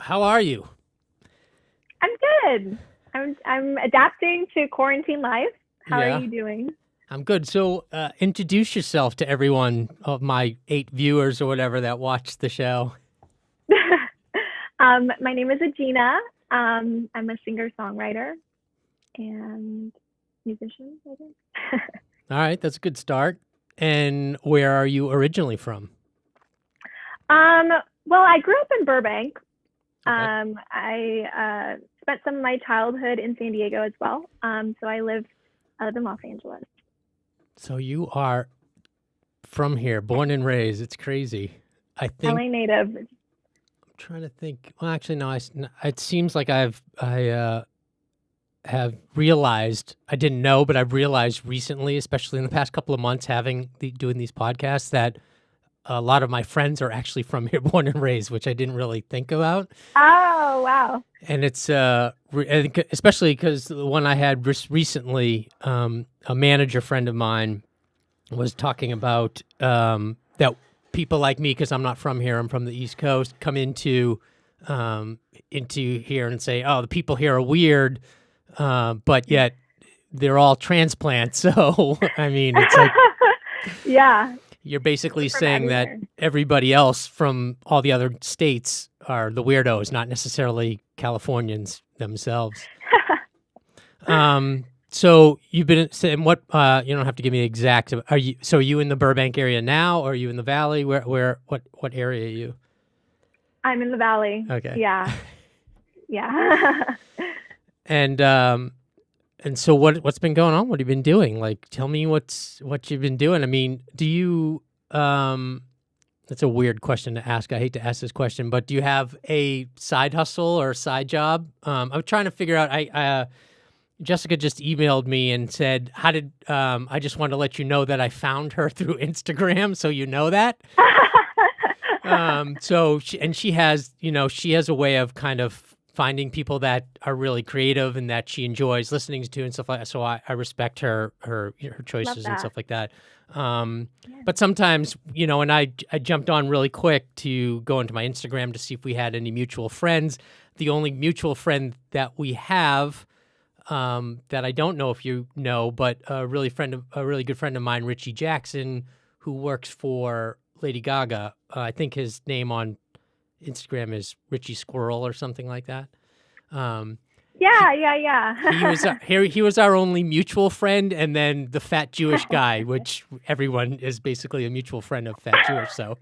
How are you? I'm good. I'm adapting to quarantine life. How are Yeah, you doing? I'm good. So, introduce yourself to everyone of my 8 viewers or whatever that watched the show. My name is Agina. I'm a singer-songwriter and musician, I think. All right, that's a good start. And where are you originally from? um, well, I grew up in Burbank. Okay. I spent some of my childhood in San Diego as well. So I live in Los Angeles. So you are from here, born and raised. It's crazy. I think LA native. I'm trying to think. Well, actually, no. It seems like I have realized I didn't know, but I've realized recently, especially in the past couple of months, doing these podcasts, that a lot of my friends are actually from here, born and raised, which I didn't really think about. Oh, wow. And it's I think especially because the one I had recently, a manager friend of mine was talking about that people like me, because I'm not from here, I'm from the East Coast, come into here and say, "Oh, the people here are weird," but yet they're all transplants. So I mean, it's like Yeah, you're basically from saying that everywhere. everybody else from all the other states are the weirdos, not necessarily Californians themselves. So you've been saying what? You don't have to give me the exact. Are you in the Burbank area now, or are you in the Valley? What area are you? I'm in the valley. Okay. Yeah. Yeah. And so what's been going on? What have you been doing? Like, tell me what you've been doing. I mean, do you that's a weird question to ask. I hate to ask this question, but do you have a side hustle or a side job? I'm trying to figure out. Jessica just emailed me and said, "How did I just wanted to let you know that I found her through Instagram, so you know that." So she has, she has a way of kind of finding people that are really creative and that she enjoys listening to and stuff like that. So I respect her Love choices and that. stuff like that. Yeah. But sometimes, and I jumped on really quick to go into my Instagram to see if we had any mutual friends. The only mutual friend that we have, that I don't know if you know, but a really good friend of mine, Richie Jackson, who works for Lady Gaga. I think his name on Instagram is Richie Squirrel or something like that. Yeah, He yeah, he was yeah. he was our only mutual friend, and then the fat Jewish guy, which everyone is basically a mutual friend of fat Jewish. So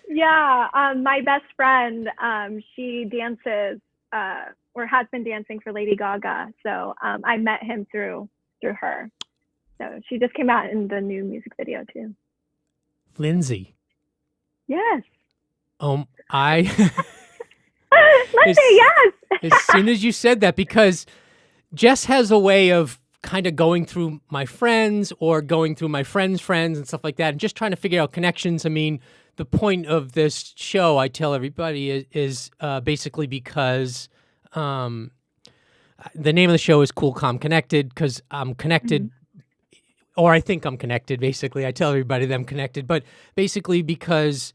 Yeah, my best friend, she dances or has been dancing for Lady Gaga. So I met him through her. So she just came out in the new music video too. Lindsay, Yes. I Lindsay, as yes. as soon as you said that, because Jess has a way of kind of going through my friends or going through my friends' friends and stuff like that, and just trying to figure out connections. I mean, the point of this show, I tell everybody, is basically because um, the name of the show is Cool, Calm, Connected, because I'm connected, Mhm. or I think I'm connected. Basically, I tell everybody that I'm connected, but basically because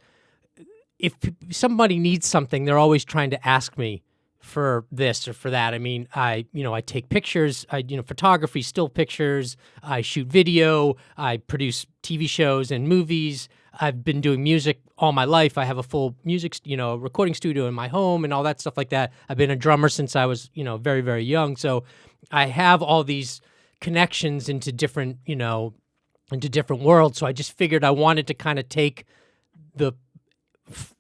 if somebody needs something, they're always trying to ask me for this or for that. I mean, I take pictures, photography, still pictures, I shoot video, I produce TV shows and movies. I've been doing music all my life. I have a full recording studio in my home and all that stuff like that. I've been a drummer since I was, very, very young. So I have all these connections into different worlds. So I just figured I wanted to kind of take the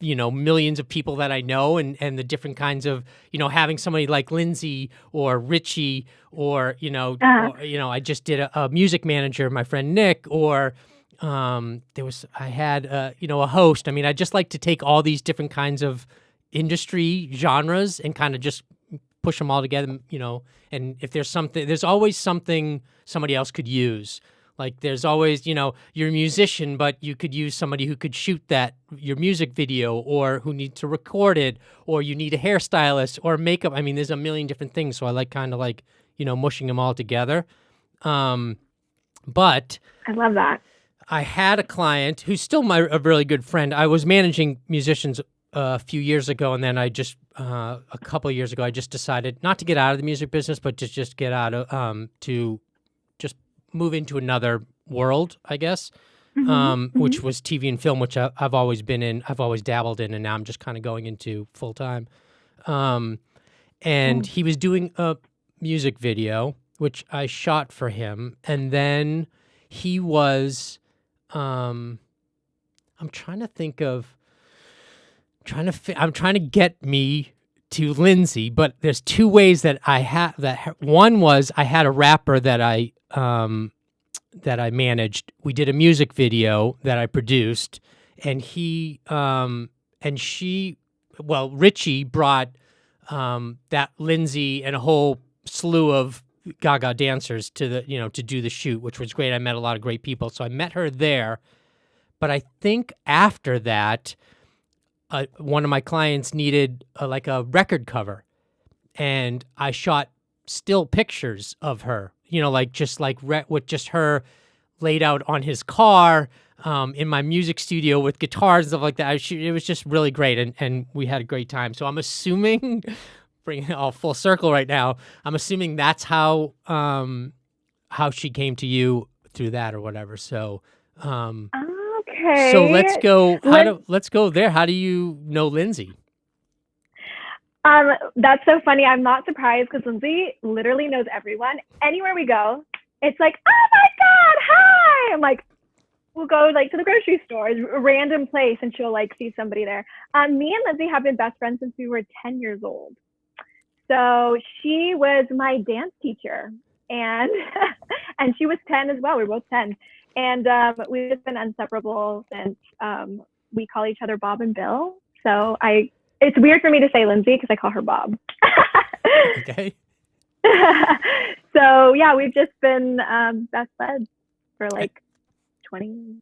millions of people that I know and the different kinds of, having somebody like Lindsay or Richie or, Uh, I just did a music manager, my friend Nick, or I had, a host. I mean, I just like to take all these different kinds of industry genres and kind of just push them all together, and if there's always something somebody else could use. Like there's always, you're a musician, but you could use somebody who could shoot your music video, or who needs to record it, or you need a hairstylist or makeup. I mean, there's a million different things. So I like kind of like, mushing them all together. But I love that. I had a client who's still a really good friend. I was managing musicians a few years ago, and then I just a couple of years ago I just decided not to get out of the music business, but to just get out of to just move into another world, I guess, which was TV and film, which I've always been in. I've always dabbled in, and now I'm just kind of going into full time. And he was doing a music video, which I shot for him, and then he was. I'm trying to think of. I'm trying to get me to Lindsay, but there's two ways that I have that. One was I had a rapper that I managed. We did a music video that I produced, and Richie brought that Lindsay and a whole slew of Gaga dancers to to do the shoot, which was great. I met a lot of great people, so I met her there. But I think after that, one of my clients needed like a record cover, and I shot still pictures of her, with just her laid out on his car in my music studio with guitars and stuff like that. It was just really great, and we had a great time. So I'm assuming, bringing it all full circle right now, I'm assuming that's how she came to you through that or whatever. So. Okay. So let's go. Let's go there. How do you know Lindsay? That's so funny. I'm not surprised because Lindsay literally knows everyone. Anywhere we go, it's like, oh my God, hi. I'm like, we'll go like to the grocery store, a random place, and she'll like see somebody there. Me and Lindsay have been best friends since we were 10 years old. So she was my dance teacher, and and she was 10 as well. We were both 10. And we've just been inseparable since. We call each other Bob and Bill. So it's weird for me to say Lindsay because I call her Bob. Okay. So yeah, we've just been best buds for like 20.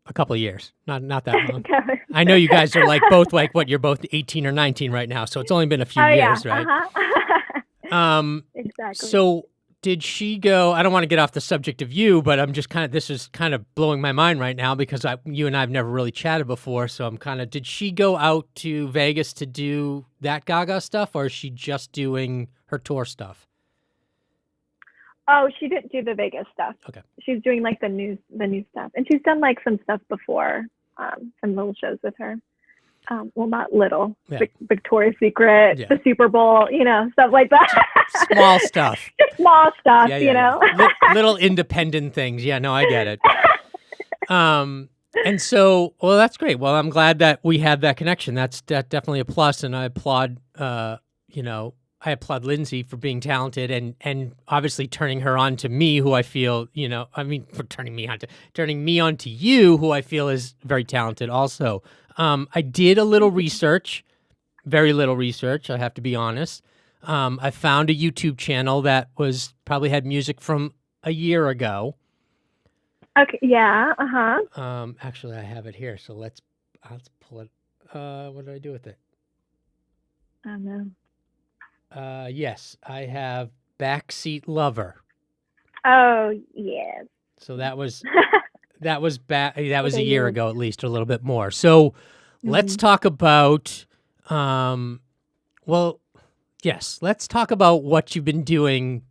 A couple of years, not that long. I know you guys are like both like what, you're both 18 or 19 right now, so it's only been a few years, right? Exactly. So did she go? I don't want to get off the subject of you, but I'm just this is kind of blowing my mind right now because you and I have never really chatted before. So I'm did she go out to Vegas to do that Gaga stuff, or is she just doing her tour stuff? Oh, she didn't do the Vegas stuff. Okay. She's doing like the new stuff, and she's done like some stuff before, some little shows with her. Well, not little. Yeah. Victoria's Secret, Yeah. The Super Bowl, stuff like that. Small stuff. Just small stuff, Yeah. Little independent things. Yeah, no, I get it. And so, well, that's great. Well, I'm glad that we had that connection. That's definitely a plus, and I applaud, I applaud Lindsay for being talented and obviously turning her on to me, who I feel, for turning me on to you, who I feel is very talented also. I did a little research, very little research, I have to be honest. I found a YouTube channel that probably had music from a year ago. Okay, yeah, uh-huh. Actually, I have it here, so let's pull it. What did I do with it? I don't know. Yes, I have Backseat Lover. Oh, yes. So that was a year ago, at least, or a little bit more. So let's talk about, let's talk about what you've been doing,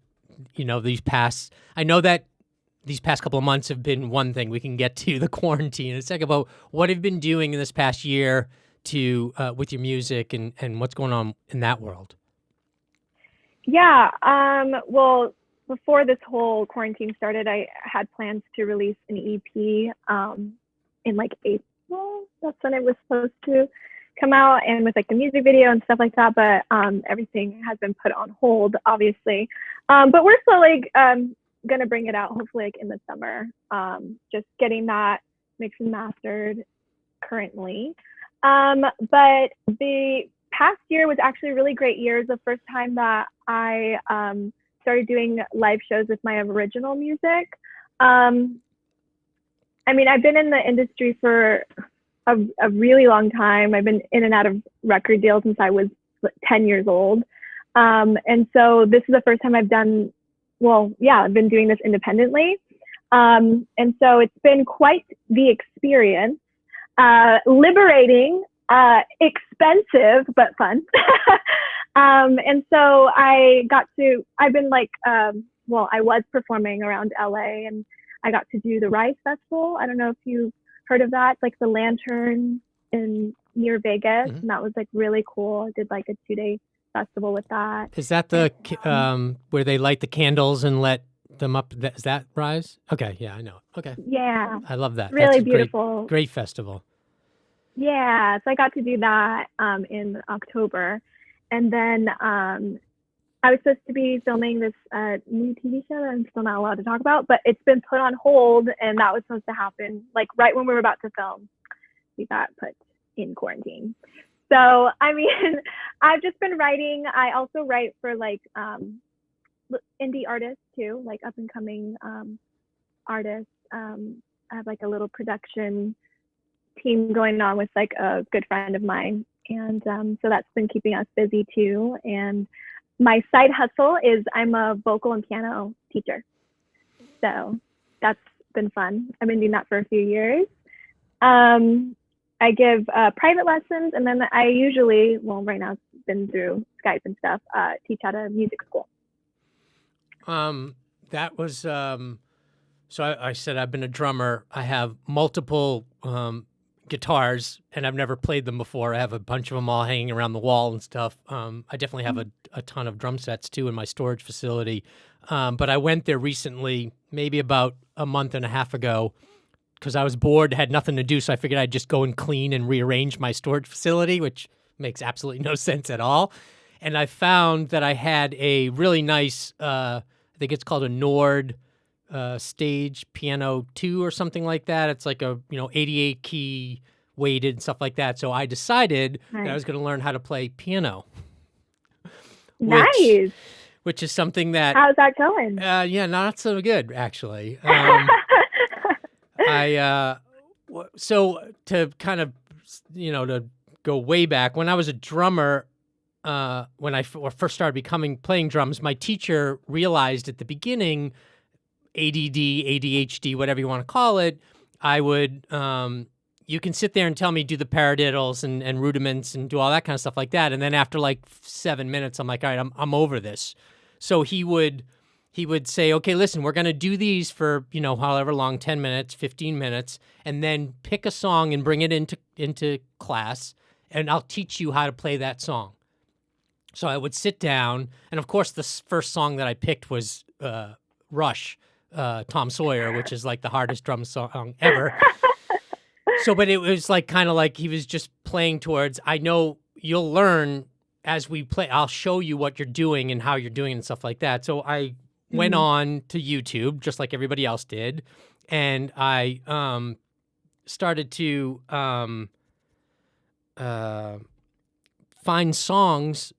I know that these past couple of months have been one thing. We can get to the quarantine. Let's talk about what you've been doing in this past year with your music and what's going on in that world. Yeah, well, before this whole quarantine started, I had plans to release an EP in like April. That's when it was supposed to come out, and with like the music video and stuff like that. But everything has been put on hold, obviously. But we're still like gonna bring it out, hopefully like in the summer. Just getting that mixed and mastered currently. But the past year was actually a really great year. It was the first time that I started doing live shows with my original music. I've been in the industry for a really long time. I've been in and out of record deals since I was 10 years old. And so this is the first time I've been doing this independently. And so it's been quite the experience, liberating, expensive but fun. And so I've been like, well, I was performing around LA, and I got to do the Rise Festival. I don't know if you've heard of that. It's like the lantern near Vegas, and that was like really cool. I did like a 2-day festival with that. Is that the where they light the candles and let them up? Is that Rise? Okay, yeah, I know. Okay, Yeah, I love that. really That's a beautiful. great festival. Yeah, so I got to do that in October, and then I was supposed to be filming this new TV show that I'm still not allowed to talk about, but it's been put on hold, and that was supposed to happen like right when we were about to film. We got put in quarantine. So, I mean, I've just been writing. I also write for like indie artists too, like up and coming artists. I have like a little production team going on with like a good friend of mine. And so that's been keeping us busy too. And my side hustle is I'm a vocal and piano teacher. So that's been fun. I've been doing that for a few years. I give private lessons, and then I usually, well, right now it's been through Skype and stuff, teach at a music school. That was, so I said I've been a drummer. I have multiple guitars, and I've never played them before. I have a bunch of them all hanging around the wall and stuff. I definitely have a ton of drum sets too in my storage facility. But I went there recently, maybe about a month and a half ago, because I was bored, had nothing to do, so I figured I'd just go and clean and rearrange my storage facility, which makes absolutely no sense at all. And I found that I had a really nice, I think it's called a Nord Stage Piano 2 or something like that. It's like a 88 key weighted and stuff like that. So I decided that I was going to learn how to play piano. Nice. Which is something that... How's that going? Yeah, not so good, actually. So to kind of, to go way back, when I was a drummer, when I first started playing drums, my teacher realized at the beginning, ADD, ADHD, whatever you want to call it, I would, you can sit there and tell me do the paradiddles and rudiments and do all that kind of stuff like that. And then after like 7 minutes, I'm like, all right, I'm over this. So he would say, okay, listen, we're going to do these for, however long, 10 minutes, 15 minutes, and then pick a song and bring it into class, and I'll teach you how to play that song. So I would sit down, and of course, the first song that I picked was Rush, Tom Sawyer, which is like the hardest drum song ever. So, but it was like kind of like he was just playing towards, I know you'll learn as we play, I'll show you what you're doing and how you're doing and stuff like that. So I went on to YouTube, just like everybody else did, and I started to find songs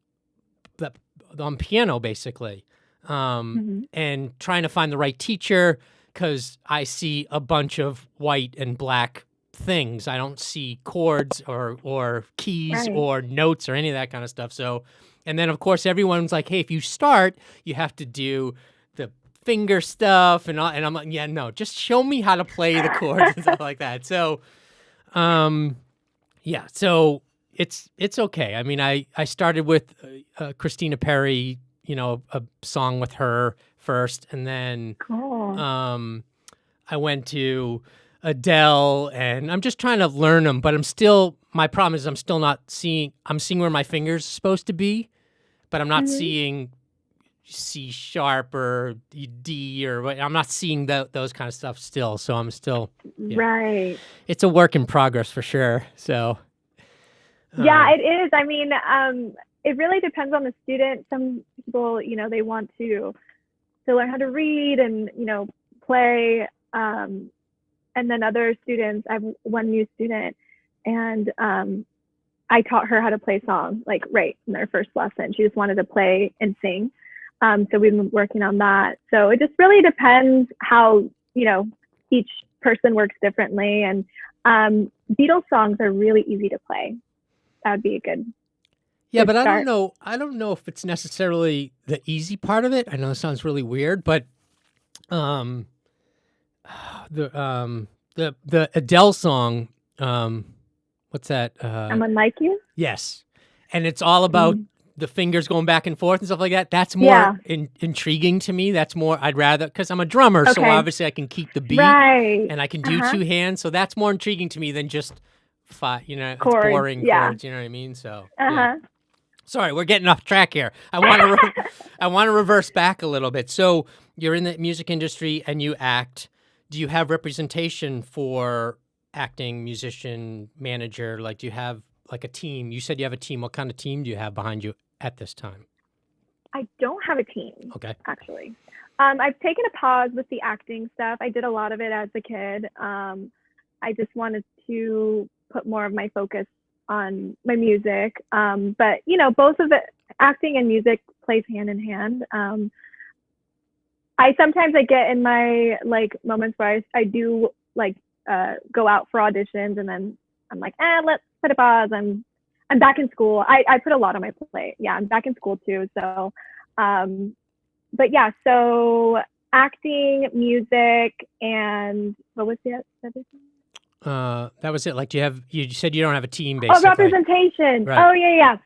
that on piano, basically, and trying to find the right teacher, because I see a bunch of white and black things. I don't see chords or keys or notes or any of that kind of stuff. So, and then of course everyone's like, hey, if you start, you have to do the finger stuff and I'm like, yeah, no, just show me how to play the chords and stuff like that. So, yeah, so it's okay. I mean, I started with Christina Perri, a song with her first, and then I went to Adele, and I'm just trying to learn them, but my problem is I'm seeing where my fingers are supposed to be, but I'm not seeing C sharp or D or what. I'm not seeing those kind of stuff still. So I'm still, right. It's a work in progress for sure. So. Yeah, it is. I mean, it really depends on the student. Some people, they want to learn how to read and, play, and then other students, I have one new student, and I taught her how to play songs, like right in their first lesson. She just wanted to play and sing. So we've been working on that. So it just really depends how, each person works differently. And Beatles songs are really easy to play. That would be a good but start. I don't know if it's necessarily the easy part of it. I know it sounds really weird, but the Adele song, what's that? Someone Like You? Yes. And it's all about the fingers going back and forth and stuff like that. That's Yeah. more intriguing to me. That's more, I'd rather, because I'm a drummer, so Okay. obviously I can keep the beat Right. and I can do two hands. So that's more intriguing to me than just Chords, it's boring chords, you know what I mean? So, yeah. Sorry, we're getting off track here. I want to reverse back a little bit. So you're in the music industry and you act. Do you have representation for acting, musician, manager? Like, do you have like a team? You said you have a team. What kind of team do you have behind you at this time? I don't have a team. Okay. Actually. I've taken a pause with the acting stuff. I did a lot of it as a kid. I just wanted to put more of my focus on my music. But you know, both of it, acting and music plays hand in hand. I sometimes I get in my like moments where I do like go out for auditions and then I'm like, let's put a pause. I'm back in school. I put a lot on my plate. Yeah, I'm back in school too. So, but yeah, so acting, music, and what was the other thing? That was it. Like, you said you don't have a team, basically. Oh, representation. Right. Oh, yeah.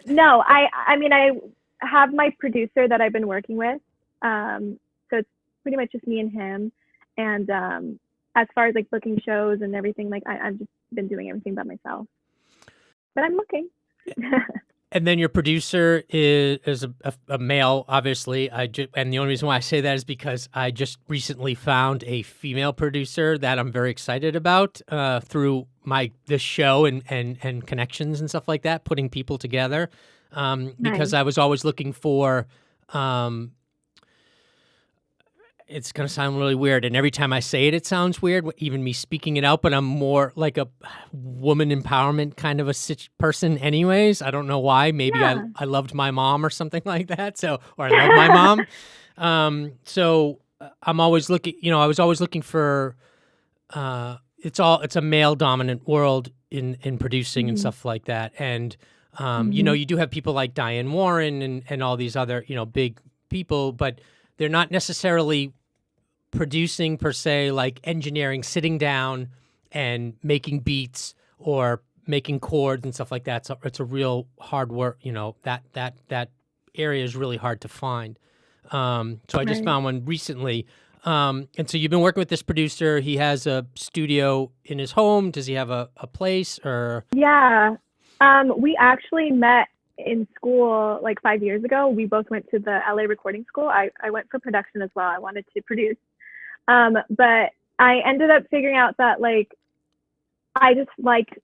No, I mean, I have my producer that I've been working with. So it's pretty much just me and him. And as far as like booking shows and everything, like I've just been doing everything by myself. But I'm looking. And then your producer is a male, obviously. And the only reason why I say that is because I just recently found a female producer that I'm very excited about through this show and connections and stuff like that, putting people together. Because I was always looking for. It's going to sound really weird. And every time I say it, it sounds weird, even me speaking it out, but I'm more like a woman empowerment kind of a person anyways. I don't know why. Maybe I loved my mom or something like that. So, or I love my mom. So I'm always looking, I was always looking for, it's a male dominant world in producing and stuff like that. And, you do have people like Diane Warren and all these other, big people, but they're not necessarily producing per se, like engineering, sitting down and making beats or making chords and stuff like that. So it's a real hard work, that area is really hard to find. So I just found one recently. And so you've been working with this producer. He has a studio in his home. Does he have a place or? Yeah. We actually met in school like 5 years ago. We both went to the LA recording school. I went for production as well. I wanted to produce. But I ended up figuring out that like I just like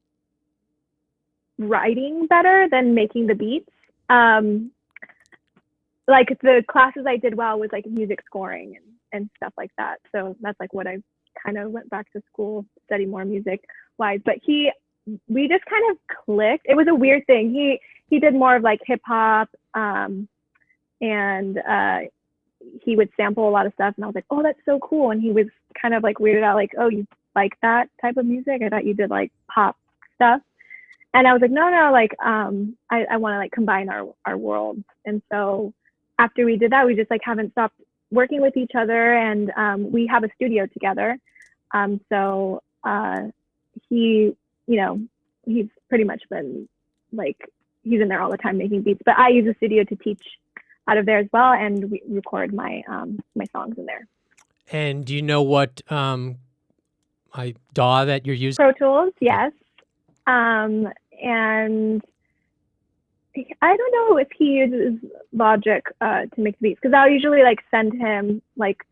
writing better than making the beats. Like the classes I did well was like music scoring and stuff like that. So that's like what I kind of went back to school, study more music wise. But we just kind of clicked. It was a weird thing. He did more of like hip hop, and he would sample a lot of stuff, and I was like, oh, that's so cool. And he was kind of like weirded out, like, oh, you like that type of music? I thought you did like pop stuff. And I was like, no, like I want to like combine our worlds. And so after we did that, we just like haven't stopped working with each other, and we have a studio together. So he, he's pretty much been like, he's in there all the time making beats, but I use the studio to teach out of there as well, and we record my my songs in there. And do you know what DAW that you're using? Pro Tools, yes. And I don't know if he uses Logic to make beats, because I'll usually like send him like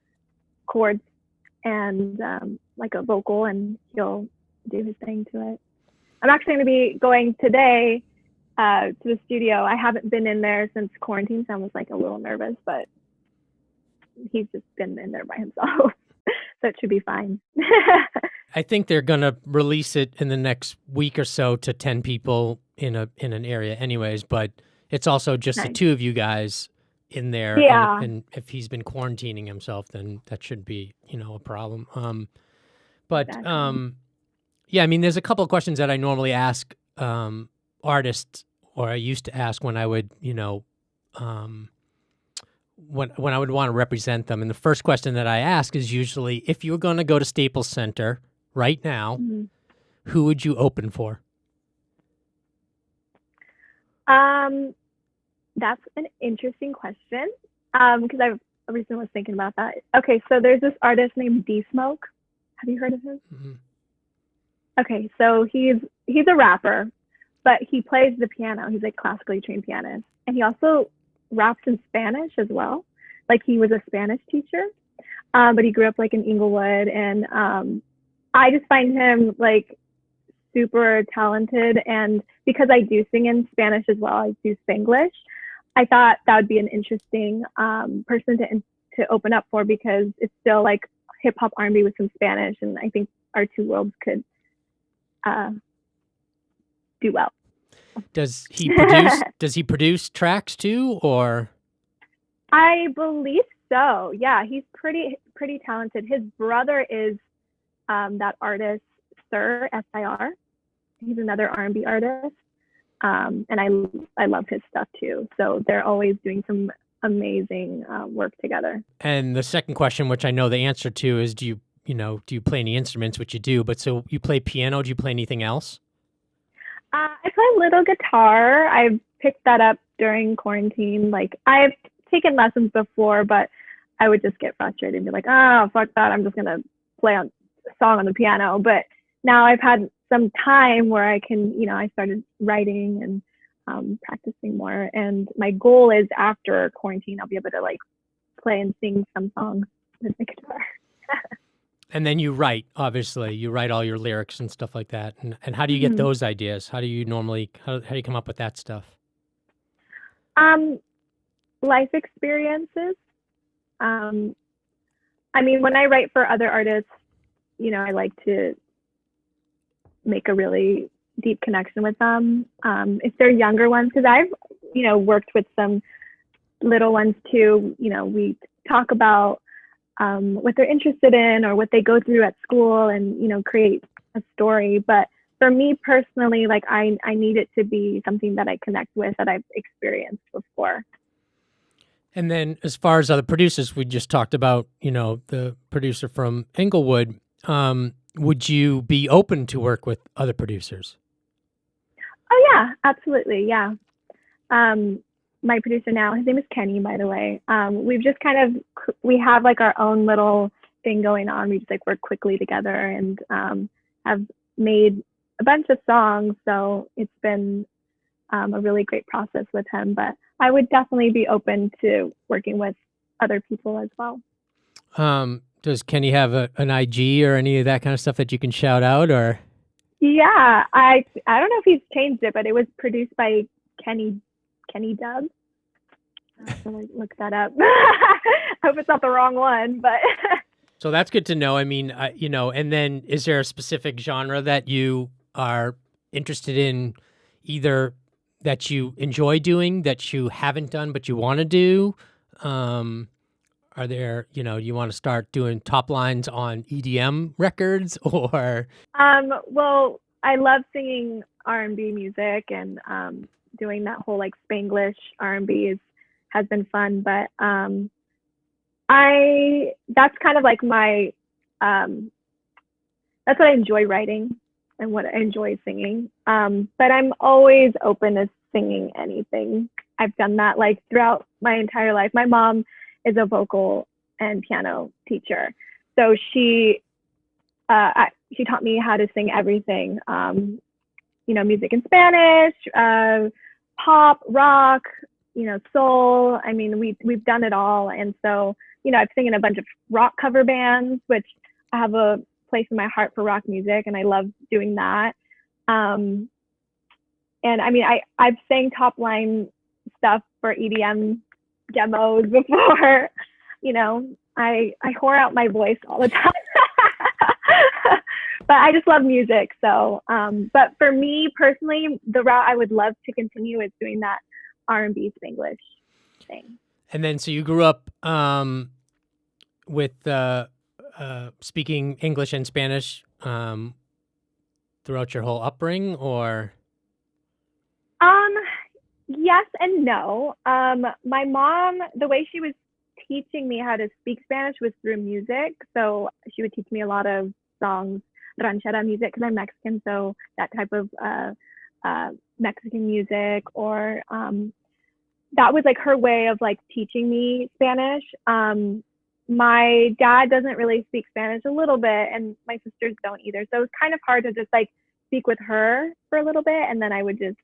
chords and like a vocal, and he'll do his thing to it. I'm actually going to be going today to the studio. I haven't been in there since quarantine, so I was like a little nervous, but he's just been in there by himself. So it should be fine. I think they're going to release it in the next week or so to 10 people in an area anyways, but it's also just the two of you guys in there. Yeah. And if he's been quarantining himself, then that shouldn't be, a problem. Exactly. Yeah, I mean, there's a couple of questions that I normally ask artists, or I used to ask when I would, when I would want to represent them. And the first question that I ask is usually, if you were going to go to Staples Center right now, who would you open for? That's an interesting question. Because I recently was thinking about that. Okay, so there's this artist named D Smoke. Have you heard of him? Mm-hmm. Okay, so he's a rapper, but he plays the piano. He's like classically trained pianist, and he also raps in Spanish as well. Like he was a Spanish teacher, but he grew up like in Inglewood, and I just find him like super talented. And because I do sing in Spanish as well, I do Spanglish. I thought that would be an interesting person to open up for, because it's still like hip hop R&B with some Spanish, and I think our two worlds could do well. Does he produce? Does he produce tracks too, or? I believe so. Yeah, he's pretty talented. His brother is that artist Sir SIR. He's another R&B artist, and I love his stuff too. So they're always doing some amazing work together. And the second question, which I know the answer to, is do you play any instruments? Which you do, but so you play piano. Do you play anything else? I play a little guitar. I picked that up during quarantine. Like I've taken lessons before, but I would just get frustrated and be like, oh, fuck that. I'm just going to play a song on the piano. But now I've had some time where I can, I started writing and practicing more. And my goal is after quarantine, I'll be able to like play and sing some songs with the guitar. And then you write, obviously. You write all your lyrics and stuff like that. And how do you get those ideas? How do you normally, how do you come up with that stuff? Life experiences. I mean, when I write for other artists, I like to make a really deep connection with them. If they're younger ones, because I've, worked with some little ones too, we talk about what they're interested in or what they go through at school and, create a story. But for me personally, like I need it to be something that I connect with, that I've experienced before. And then as far as other producers, we just talked about, the producer from Inglewood. Would you be open to work with other producers? Oh yeah, absolutely. Yeah. My producer now, his name is Kenny, by the way. We've just we have like our own little thing going on. We just like work quickly together and have made a bunch of songs. So it's been a really great process with him, but I would definitely be open to working with other people as well. Does Kenny have an IG or any of that kind of stuff that you can shout out, or? Yeah, I don't know if he's changed it, but it was produced by Kenny Dub. I have to look that up. I hope it's not the wrong one, but. So that's good to know. I mean, and then is there a specific genre that you are interested in, either that you enjoy doing, that you haven't done but you want to do? Are there, you want to start doing top lines on EDM records, or? Well, I love singing R&B music, and doing that whole like Spanglish R&B has been fun. But that's kind of like my that's what I enjoy writing and what I enjoy singing. But I'm always open to singing anything. I've done that like throughout my entire life. My mom is a vocal and piano teacher, so she taught me how to sing everything. Music in Spanish, pop, rock, soul. I mean, we've done it all, and so I've sung in a bunch of rock cover bands, which I have a place in my heart for rock music, and I love doing that. And I mean, I've sang top line stuff for EDM demos before. I whore out my voice all the time. But I just love music. So, but for me personally, the route I would love to continue is doing that R&B Spanglish thing. And then, so you grew up with speaking English and Spanish throughout your whole upbringing, or? Yes and no. My mom, the way she was teaching me how to speak Spanish was through music. So she would teach me a lot of songs ranchera music because I'm Mexican, so that type of Mexican music, or that was like her way of like teaching me Spanish. My dad doesn't really speak Spanish, a little bit, and my sisters don't either. So it was kind of hard to just like speak with her for a little bit, and then I would just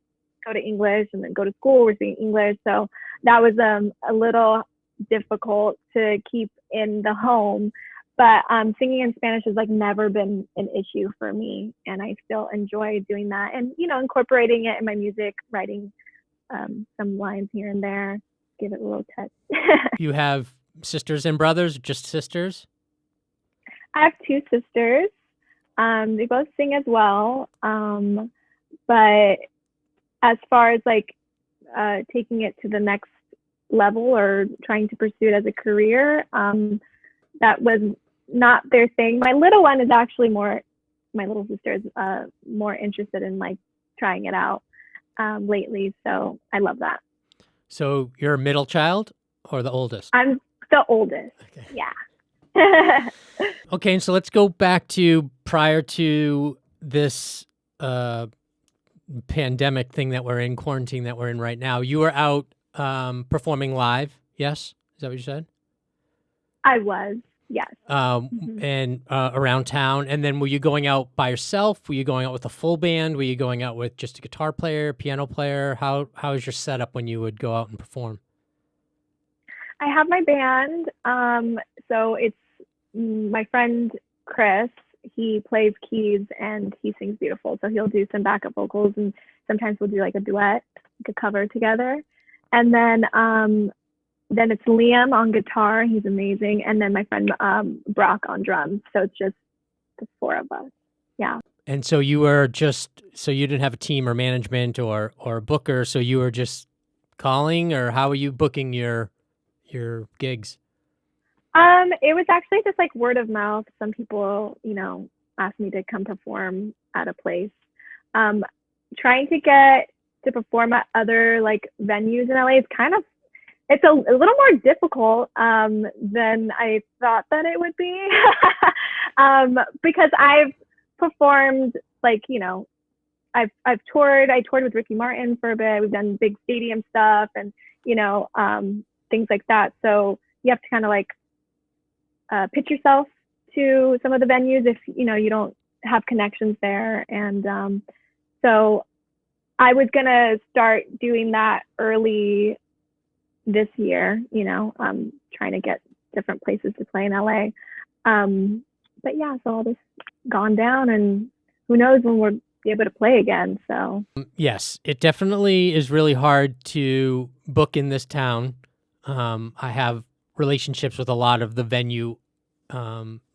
go to English and then go to school. We're speaking English, so that was a little difficult to keep in the home. But singing in Spanish has like never been an issue for me, and I still enjoy doing that, and incorporating it in my music, writing some lines here and there, give it a little touch. You have sisters and brothers, or just sisters? I have two sisters. They both sing as well. But as far as like taking it to the next level or trying to pursue it as a career, that was not their thing. My little one is actually my little sister is more interested in like trying it out lately. So I love that. So you're a middle child or the oldest? I'm the oldest. Okay. Yeah. Okay, and so let's go back to prior to this pandemic thing that we're in, quarantine that we're in right now. You were out performing live, yes? Is that what you said? I was, yes. And around town. And then were you going out by yourself? Were you going out with a full band? Were you going out with just a guitar player, piano player? How is your setup when you would go out and perform? I have my band. So it's my friend Chris. He plays keys and he sings beautiful. So he'll do some backup vocals, and sometimes we'll do like a duet, like a cover together. And then it's Liam on guitar. He's amazing. And then my friend Brock on drums. So it's just the four of us. Yeah. And so you didn't have a team or management or a booker. So you were just calling, or how were you booking your gigs? It was actually just like word of mouth. Some people, asked me to come perform at a place. Trying to get to perform at other like venues in LA is it's a little more difficult than I thought that it would be. Because I've performed like, I've toured. I toured with Ricky Martin for a bit. We've done big stadium stuff and, things like that. So you have to kind of like pitch yourself to some of the venues if, you don't have connections there. And so I was going to start doing that early this year, trying to get different places to play in LA. But yeah, so all this gone down, and who knows when we'll be able to play again. So yes, it definitely is really hard to book in this town. I have relationships with a lot of the venue.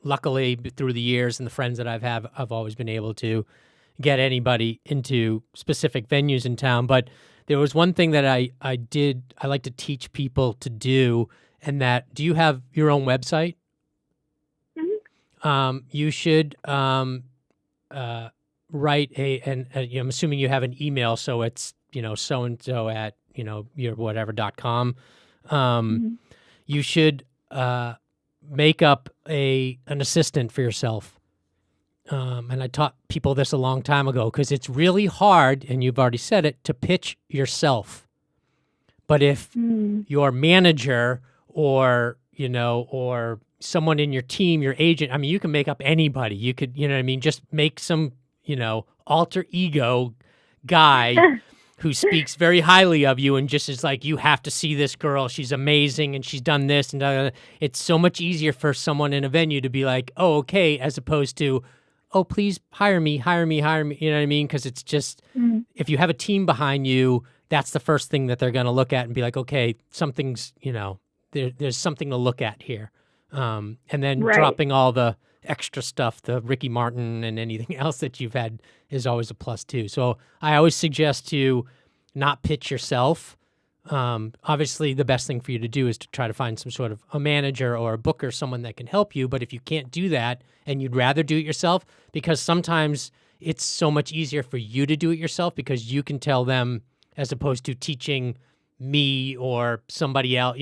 Luckily, through the years and the friends that I've always been able to get anybody into specific venues in town. But there was one thing that I like to teach people to do, and do you have your own website? Mm-hmm. You should write I'm assuming you have an email, so it's, so-and-so at, your whatever.com. Mm-hmm. You should make up an assistant for yourself. And I taught people this a long time ago, because it's really hard, and you've already said it, to pitch yourself. But if your manager or someone in your team, your agent, I mean, you can make up anybody. You could, just make some, alter ego guy who speaks very highly of you and just is like, you have to see this girl. She's amazing and she's done this. And it's so much easier for someone in a venue to be like, oh, okay, as opposed to, oh, please hire me. You know what I mean? Because it's just, if you have a team behind you, that's the first thing that they're going to look at and be like, okay, something's, there's something to look at here. And then dropping all the extra stuff, the Ricky Martin and anything else that you've had, is always a plus too. So I always suggest to not pitch yourself. Obviously, the best thing for you to do is to try to find some sort of a manager or a booker, someone that can help you. But if you can't do that and you'd rather do it yourself, because sometimes it's so much easier for you to do it yourself because you can tell them, as opposed to teaching me or somebody else,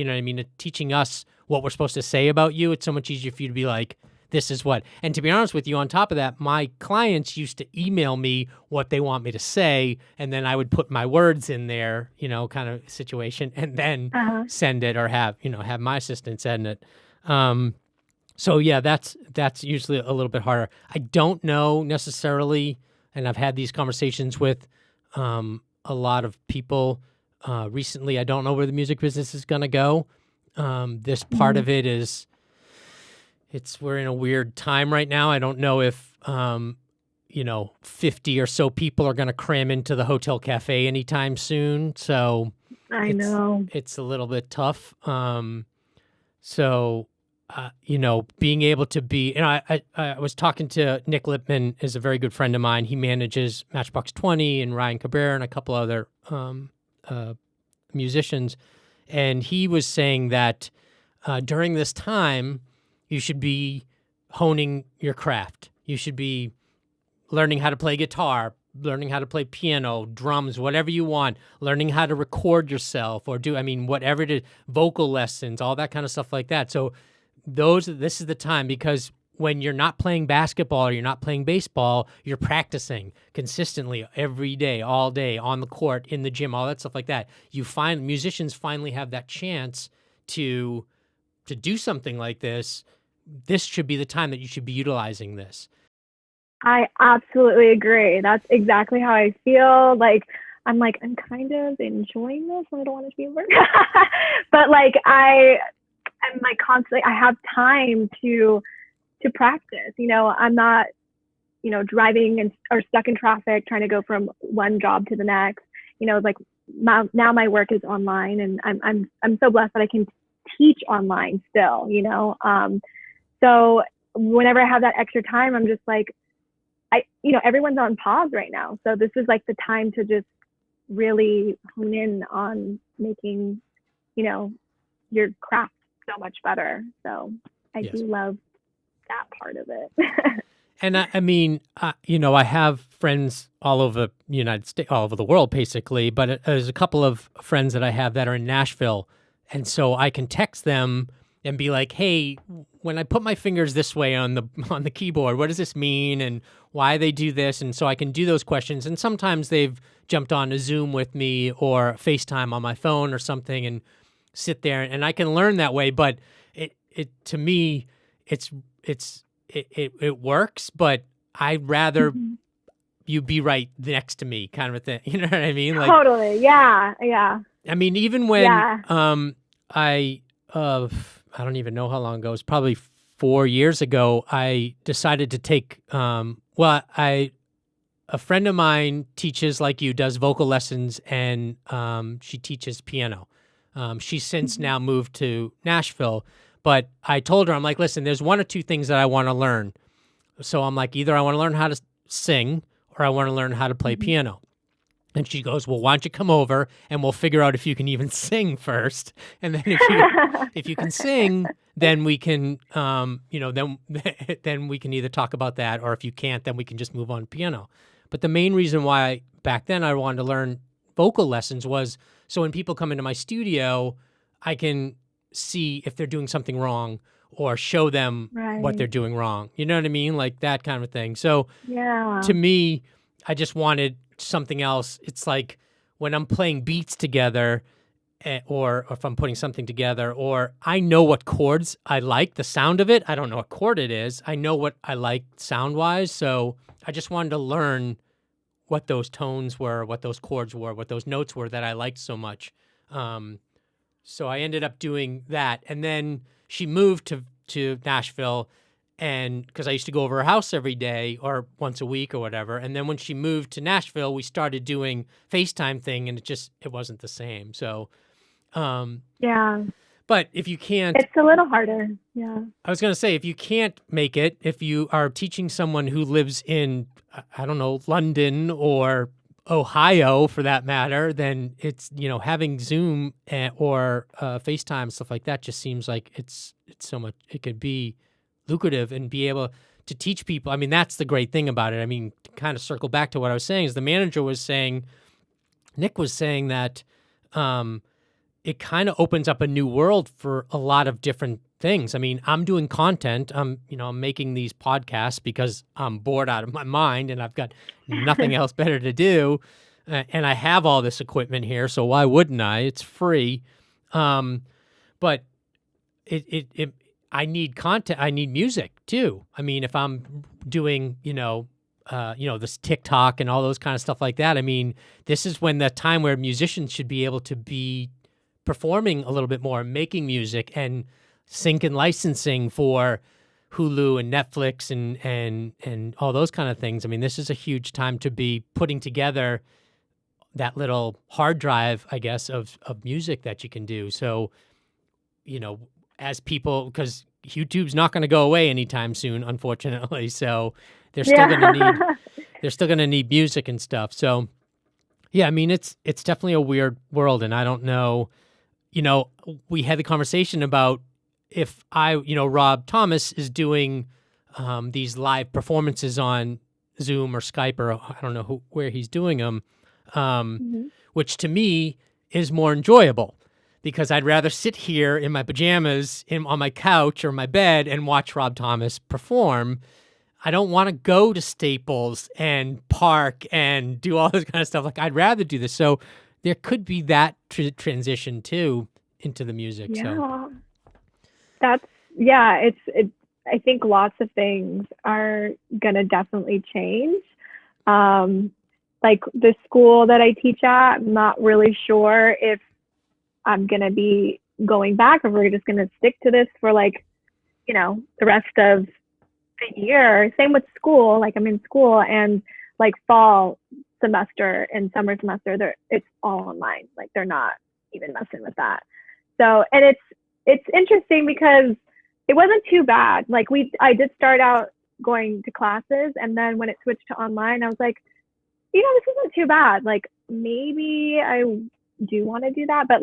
teaching us what we're supposed to say about you. It's so much easier for you to be like, this is what. And to be honest with you, on top of that, my clients used to email me what they want me to say, and then I would put my words in there, kind of situation, and then send it, or have my assistant send it. So yeah, that's usually a little bit harder. I don't know necessarily, and I've had these conversations with a lot of people recently. I don't know where the music business is going to go. This part of it is, we're in a weird time right now. I don't know if 50 or so people are going to cram into the hotel cafe anytime soon. So I know it's a little bit tough. Being able to be, I was talking to Nick Lipman, is a very good friend of mine. He manages Matchbox 20 and Ryan Cabrera and a couple other musicians. And he was saying that during this time, you should be honing your craft. You should be learning how to play guitar, learning how to play piano, drums, whatever you want, learning how to record yourself or whatever it is, vocal lessons, all that kind of stuff like that. So this is the time, because when you're not playing basketball or you're not playing baseball, you're practicing consistently every day, all day, on the court, in the gym, all that stuff like that. Musicians finally have that chance to do something like this. This should be the time that you should be utilizing this. I absolutely agree. That's exactly how I feel. I'm kind of enjoying this, and I don't want it to be work. But I'm constantly, I have time to practice. I'm not, driving or stuck in traffic trying to go from one job to the next. Now my work is online, and I'm so blessed that I can teach online still. So whenever I have that extra time, I'm just everyone's on pause right now. So this is the time to just really hone in on making, your craft so much better. So I do love that part of it. And I have friends all over the United States, all over the world, basically. But there's a couple of friends that I have that are in Nashville, and so I can text them and be like, "Hey, when I put my fingers this way on the keyboard, what does this mean, and why they do this?" And so I can do those questions. And sometimes they've jumped on a Zoom with me or FaceTime on my phone or something, and sit there, and I can learn that way. But it to me, it works. But I'd rather you be right next to me, kind of a thing. You know what I mean? Totally. Yeah. Even when I don't even know how long ago. It was probably 4 years ago. I decided to take. A friend of mine teaches, like you, does vocal lessons, and she teaches piano. She's since now moved to Nashville, but I told her, I'm like, listen, there's one or two things that I want to learn. So I'm like, either I want to learn how to sing or I want to learn how to play piano. And she goes, well, why don't you come over and we'll figure out if you can even sing first. And then if you can sing, then we can, then we can either talk about that, or if you can't, then we can just move on to piano. But the main reason why back then I wanted to learn vocal lessons was so when people come into my studio, I can see if they're doing something wrong or show them what they're doing wrong. You know what I mean? Like that kind of thing. So to me, I just wanted something else. It's like when I'm playing beats together, or if I'm putting something together, or I know what chords I like, the sound of it. I don't know what chord it is. I know what I like sound-wise. So I just wanted to learn what those tones were, what those chords were, what those notes were that I liked so much. So I ended up doing that. And then she moved to Nashville, and because I used to go over her house every day or once a week or whatever. And then when she moved to Nashville, we started doing FaceTime thing, and it wasn't the same. So, but if you can't, it's a little harder. Yeah. I was going to say, if you can't make it, if you are teaching someone who lives in, I don't know, London or Ohio for that matter, then it's, having Zoom or FaceTime, stuff like that just seems like it's so much, it could be lucrative and be able to teach people. I mean, that's the great thing about it. I mean, to kind of circle back to what I was saying is the manager was saying, Nick was saying that it kind of opens up a new world for a lot of different things. I mean, I'm doing content. I'm making these podcasts because I'm bored out of my mind and I've got nothing else better to do. And I have all this equipment here, so why wouldn't I? It's free. But I need content. I need music too. I mean, if I'm doing, this TikTok and all those kind of stuff like that, I mean, this is when the time where musicians should be able to be performing a little bit more, making music and sync and licensing for Hulu and Netflix and all those kind of things. I mean, this is a huge time to be putting together that little hard drive, I guess, of music that you can do. So, as people, because YouTube's not going to go away anytime soon, unfortunately. So they're still going to need music and stuff. So yeah, I mean, it's definitely a weird world, and I don't know. We had the conversation about if Rob Thomas is doing these live performances on Zoom or Skype, or I don't know where he's doing them, which to me is more enjoyable because I'd rather sit here in my pajamas on my couch or my bed and watch Rob Thomas perform. I don't want to go to Staples and park and do all this kind of stuff. Like, I'd rather do this. So there could be that transition too into the music. Yeah. So I think lots of things are going to definitely change. Like the school that I teach at, I'm not really sure if I'm going to be going back or we're just going to stick to this for the rest of the year. Same with school. Like I'm in school and like fall semester and summer semester, it's all online. Like they're not even messing with that. So, and it's interesting because it wasn't too bad. Like I did start out going to classes, and then when it switched to online, I was like, this isn't too bad. Like maybe I do want to do that, but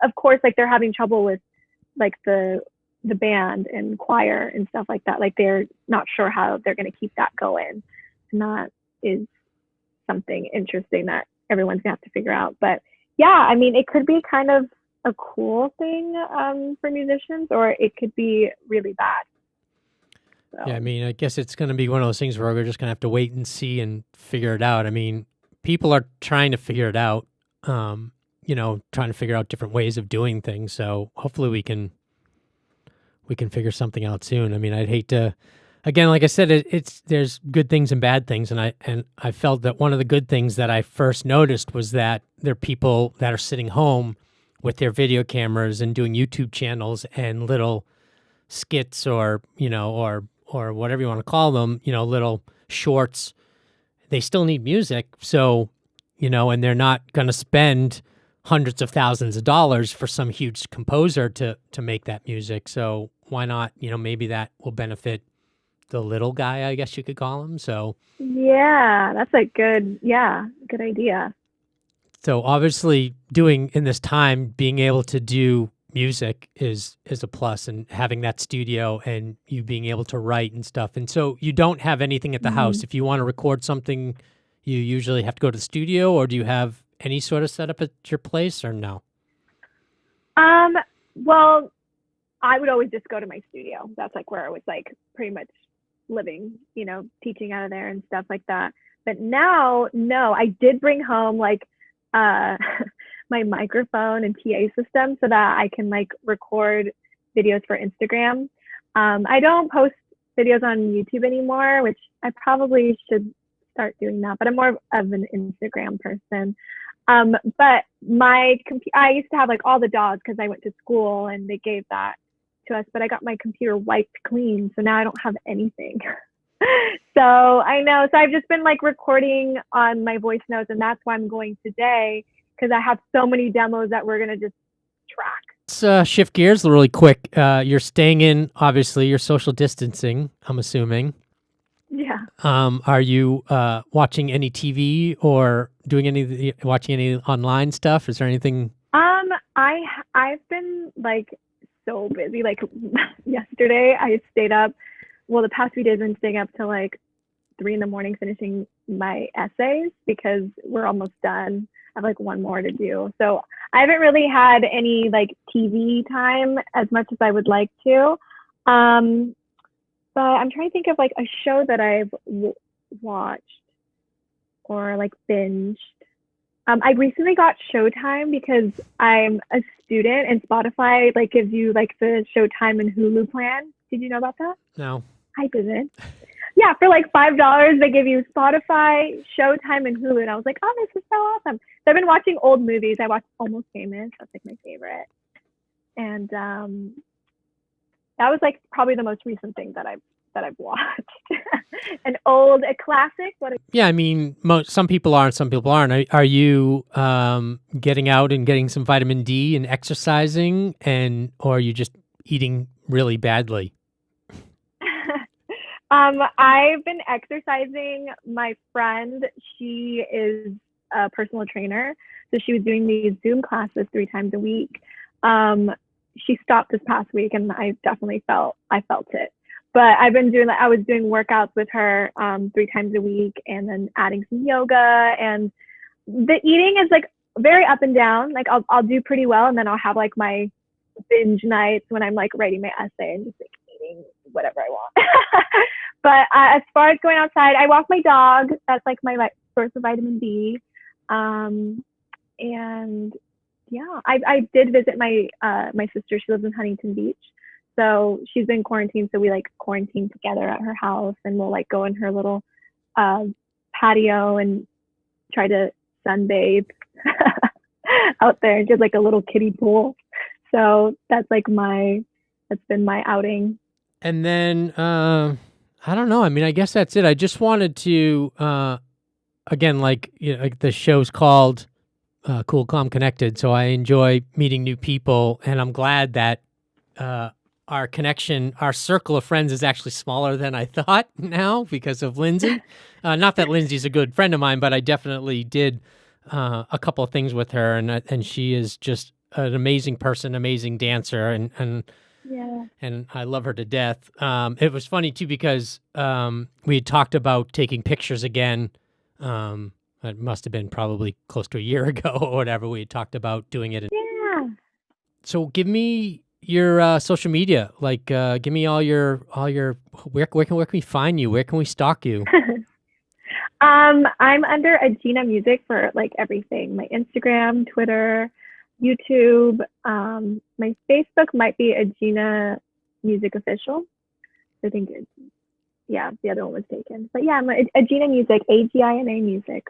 of course, like they're having trouble with like the band and choir and stuff like that. Like they're not sure how they're going to keep that going, and that is something interesting that everyone's gonna have to figure out. But yeah, I mean, it could be kind of a cool thing for musicians, or it could be really bad. So. Yeah, I mean, I guess it's going to be one of those things where we're just going to have to wait and see and figure it out. I mean, people are trying to figure it out, trying to figure out different ways of doing things. So hopefully we can figure something out soon. I mean, I'd hate to, again, like I said, there's good things and bad things. And I felt that one of the good things that I first noticed was that there are people that are sitting home with their video cameras and doing YouTube channels and little skits or whatever you want to call them, little shorts. They still need music. So, and they're not going to spend hundreds of thousands of dollars for some huge composer to make that music. So why not, maybe that will benefit the little guy, I guess you could call him. So yeah, that's a good idea. So obviously doing in this time, being able to do music is a plus, and having that studio and you being able to write and stuff. And so you don't have anything at the house. If you want to record something, you usually have to go to the studio, or do you have any sort of setup at your place or no? Well, I would always just go to my studio. That's like where I was like pretty much living, teaching out of there and stuff like that. But now, no, I did bring home like my microphone and PA system so that I can like record videos for Instagram. I don't post videos on YouTube anymore, which I probably should start doing that, but I'm more of an Instagram person. But I used to have like all the DAWs because I went to school and they gave that to us, but I got my computer wiped clean. So now I don't have anything. So I know. So I've just been like recording on my voice notes, and that's why I'm going today, because I have so many demos that we're going to just track. Let's shift gears really quick. You're staying in, obviously, you're social distancing, I'm assuming. Yeah. Are you watching any TV or watching any online stuff? Is there anything? I've been like so busy. Like yesterday I stayed up. Well, the past few days I've been staying up till like 3 in the morning finishing my essays because we're almost done. I have like one more to do. So I haven't really had any like TV time as much as I would like to. But I'm trying to think of like a show that I've watched or like binged. I recently got Showtime because I'm a student and Spotify like gives you like the Showtime and Hulu plan. Did you know about that? No. I didn't. Yeah, for like $5, they give you Spotify, Showtime, and Hulu. And I was like, oh, this is so awesome. So I've been watching old movies. I watched Almost Famous. That's like my favorite. And that was like probably the most recent thing that I've watched. A classic. Yeah, I mean, some people are and some people aren't. Are you getting out and getting some vitamin D and exercising, or are you just eating really badly? I've been exercising. My friend, she is a personal trainer, so she was doing these Zoom classes 3 times a week. She stopped this past week, and I definitely felt it. But I've been doing I was doing workouts with her 3 times a week, and then adding some yoga. And the eating is like very up and down. Like I'll do pretty well, and then I'll have like my binge nights when I'm like writing my essay and just like eating whatever I want. But as far as going outside, I walk my dog. That's like my source of vitamin D. And yeah, I did visit my sister. She lives in Huntington Beach. So she's been quarantined. So we like quarantine together at her house, and we'll like go in her little patio and try to sunbathe out there and get like a little kiddie pool. So that's been my outing. And then, I don't know. I mean, I guess that's it. I just wanted to, again, like, like the show's called Cool, Calm, Connected. So I enjoy meeting new people, and I'm glad that our connection, our circle of friends is actually smaller than I thought now because of Lindsay. Not that Lindsay's a good friend of mine, but I definitely did a couple of things with her, and she is just an amazing person, amazing dancer, and yeah. And I love her to death. It was funny too because we had talked about taking pictures again. It must have been probably close to a year ago or whatever. We had talked about doing it. Yeah. So give me your social media. Like, give me all your where can we find you? Where can we stalk you? I'm under Agina Music for like everything. My Instagram, Twitter, YouTube. My Facebook might be Agina Music Official. I think the other one was taken. But yeah, I'm Agina Music, Agina Music.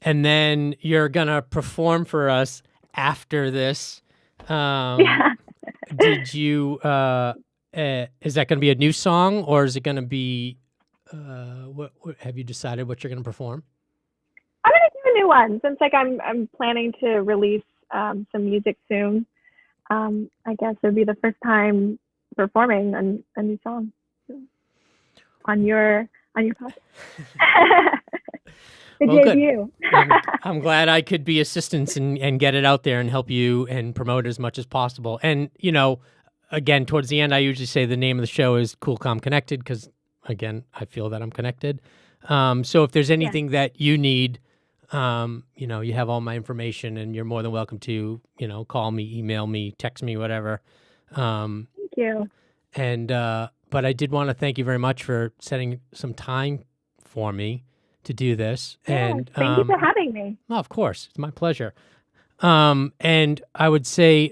And then you're gonna perform for us after this. Yeah. Did you? Is that gonna be a new song, or is it gonna be? What have you decided what you're gonna perform? I'm gonna do a new one since like I'm planning to release some music soon. I guess it'll be the first time performing a new song on your podcast. The well, debut. I'm glad I could be assistance and get it out there and help you and promote it as much as possible. And again, towards the end, I usually say the name of the show is Cool, Calm, Connected because again, I feel that I'm connected. So if there's anything that you need. You have all my information, and you're more than welcome to, call me, email me, text me, whatever. Thank you. And but I did want to thank you very much for setting some time for me to do this. Yeah, and thank you for having me. Oh, of course, it's my pleasure. And I would say,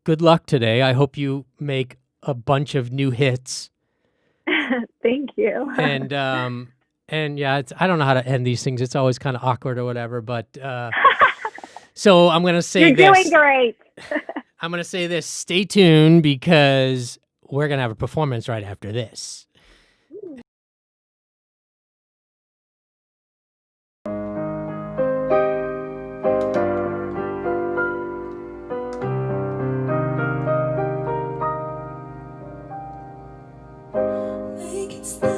good luck today. I hope you make a bunch of new hits. Thank you. And yeah, I don't know how to end these things. It's always kind of awkward or whatever, but so I'm going to say You're doing great. I'm going to say this. Stay tuned because we're going to have a performance right after this. Make it stop.